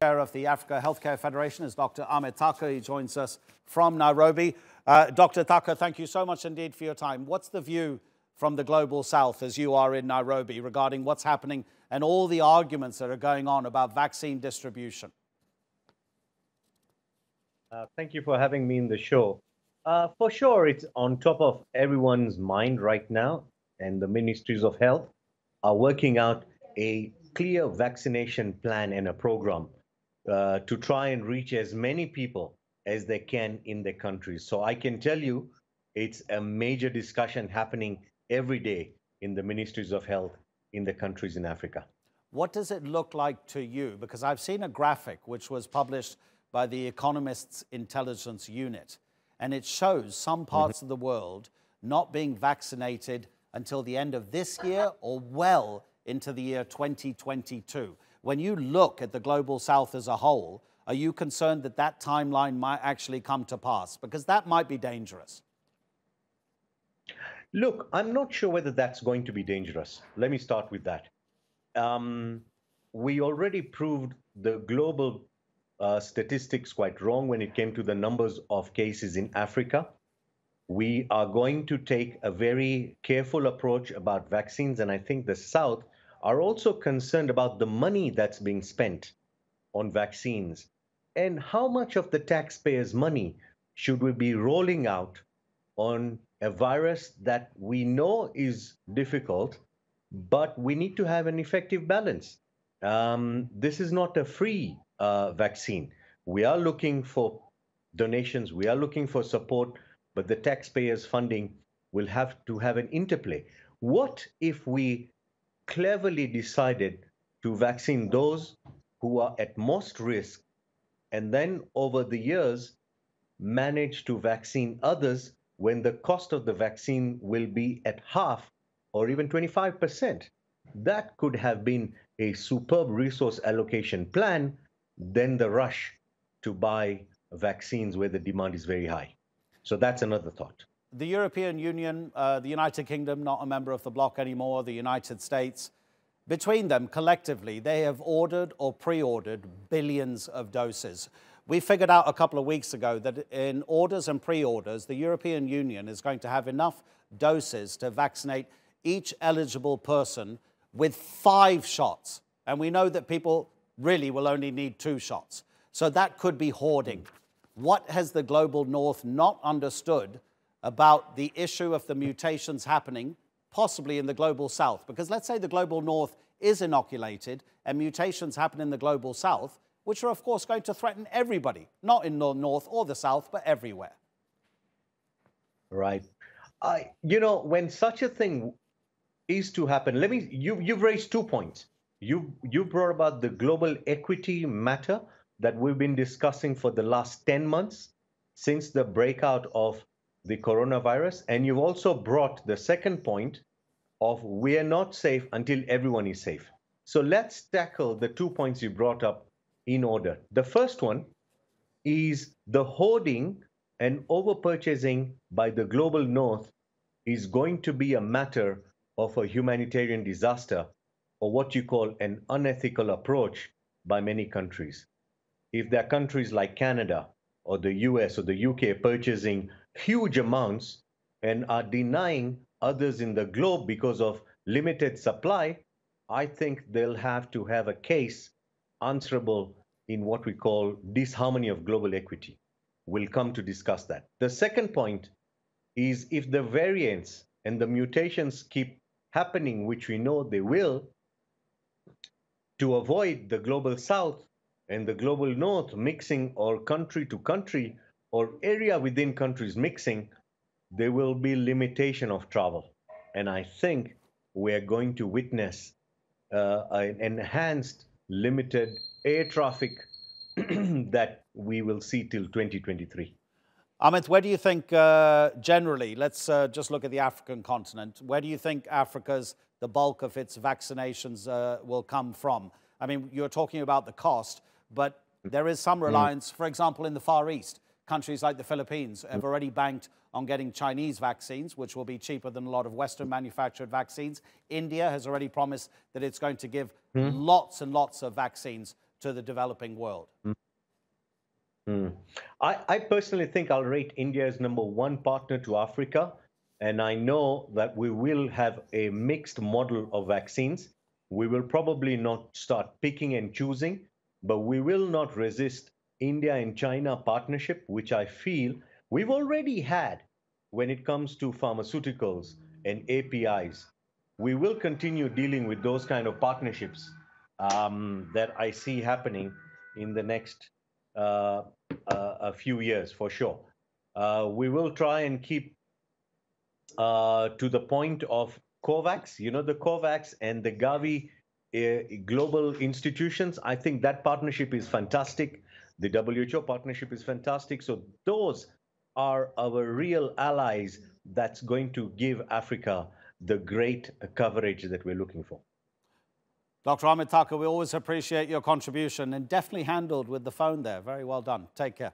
Chair of the Africa Healthcare Federation is Dr. Amit Thakker. He joins us from Nairobi. Dr. Thakker, thank you so much indeed for your time. What's the view from the Global South as you are in Nairobi regarding what's happening and all the arguments that are going on about vaccine distribution? Thank you for having me in the show. For sure, it's on top of everyone's mind right now, and the ministries of health are working out a clear vaccination plan and a program to try and reach as many people as they can in their countries. So I can tell you it's a major discussion happening every day in the ministries of health in the countries in Africa. What does it look like to you? Because I've seen a graphic which was published by the Economist's Intelligence Unit, and it shows some parts of the world not being vaccinated until the end of this year or well into the year 2022. When you look at the Global South as a whole, are you concerned that that timeline might actually come to pass? Because that might be dangerous. Look, I'm not sure whether that's going to be dangerous. Let me start with that. We already proved the global statistics quite wrong when it came to the numbers of cases in Africa. We are going to take a very careful approach about vaccines, and I think the South are also concerned about the money that's being spent on vaccines and how much of the taxpayers' money should we be rolling out on a virus that we know is difficult, but we need to have an effective balance. This is not a free vaccine. We are looking for donations, we are looking for support, but the taxpayers' funding will have to have an interplay. What if we cleverly decided to vaccine those who are at most risk and then over the years manage to vaccine others when the cost of the vaccine will be at half or even 25%? That could have been a superb resource allocation plan than the rush to buy vaccines where the demand is very high. So that's another thought. The European Union, the United Kingdom, not a member of the bloc anymore, the United States, between them collectively, they have ordered or pre-ordered billions of doses. We figured out a couple of weeks ago that in orders and pre-orders, the European Union is going to have enough doses to vaccinate each eligible person with 5 shots. And we know that people really will only need 2 shots. So that could be hoarding. What has the Global North not understood about the issue of the mutations happening, possibly in the Global South? Because let's say the Global North is inoculated and mutations happen in the Global South, which are, of course, going to threaten everybody, not in the North or the South, but everywhere. Right. You know, when such a thing is to happen, you've raised 2 points. You brought about the global equity matter that we've been discussing for the last 10 months since the breakout of the coronavirus. And you've also brought the second point of we're not safe until everyone is safe. So let's tackle the 2 points you brought up in order. The first one is the hoarding and over-purchasing by the Global North is going to be a matter of a humanitarian disaster or what you call an unethical approach by many countries. If there are countries like Canada or the US or the UK purchasing huge amounts and are denying others in the globe because of limited supply, I think they'll have to have a case answerable in what we call disharmony of global equity. We'll come to discuss that. The second point is if the variants and the mutations keep happening, which we know they will, to avoid the Global South and the Global North mixing or country to country or area within countries mixing, there will be limitation of travel. And I think we're going to witness an enhanced limited air traffic that we will see till 2023. Amit, where do you think generally, let's just look at the African continent, where do you think the bulk of its vaccinations will come from? I mean, you're talking about the cost, but there is some reliance, for example, in the Far East. Countries like the Philippines have already banked on getting Chinese vaccines, which will be cheaper than a lot of Western manufactured vaccines. India has already promised that it's going to give lots and lots of vaccines to the developing world? Mm. I personally think I'll rate India as #1 partner to Africa. And I know that we will have a mixed model of vaccines. We will probably not start picking and choosing, but we will not resist India and China partnership, which I feel we've already had when it comes to pharmaceuticals and APIs. We will continue dealing with those kind of partnerships that I see happening in the next a few years for sure. We will try and keep to the point of COVAX, the COVAX and the Gavi global institutions. I think that partnership is fantastic. The WHO partnership is fantastic. So those are our real allies that's going to give Africa the great coverage that we're looking for. Dr. Amit Thakker, we always appreciate your contribution, and definitely handled with the phone there. Very well done. Take care.